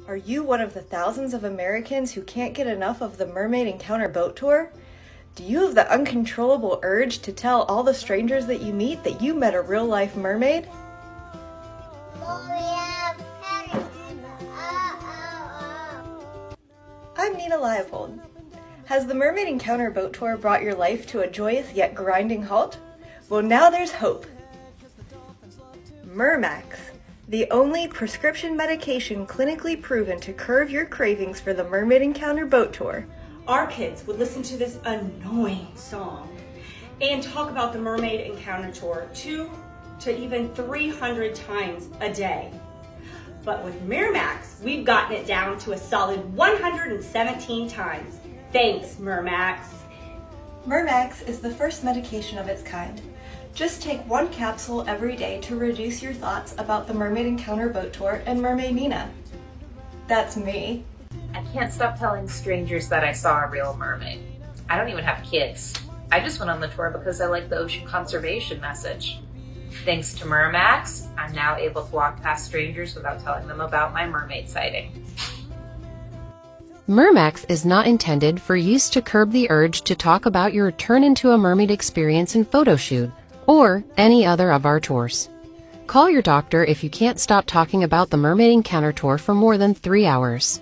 Are you one of the thousands of Americans who can't get enough of the Mermaid Encounter Boat Tour? Do you have the uncontrollable urge to tell all the strangers that you meet that you met a real-life mermaid? I'm Nina Leopold. Has the Mermaid Encounter Boat Tour brought your life to a joyous yet grinding halt? Well, now there's hope. MerMax, the only prescription medication clinically proven to curb your cravings for the Mermaid Encounter Boat Tour. Our kids would listen to this annoying song and talk about the Mermaid Encounter Tour 200 to even 300 times a day. But with MerMax, we've gotten it down to a solid 117 times. Thanks, MerMax. MerMax is the first medication of its kind. Just take one capsule every day to reduce your thoughts about the Mermaid Encounter Boat Tour and Mermaid Nina. That's me. I can't stop telling strangers that I saw a real mermaid. I don't even have kids. I just went on the tour because I like the ocean conservation message. Thanks to MerMax, I'm now able to walk past strangers without telling them about my mermaid sighting. MerMax is not intended for use to curb the urge to talk about your turn into a mermaid experience and photo shoot, or any other of our tours. Call your doctor if you can't stop talking about the Mermaid Encounter Tour for more than 3 hours.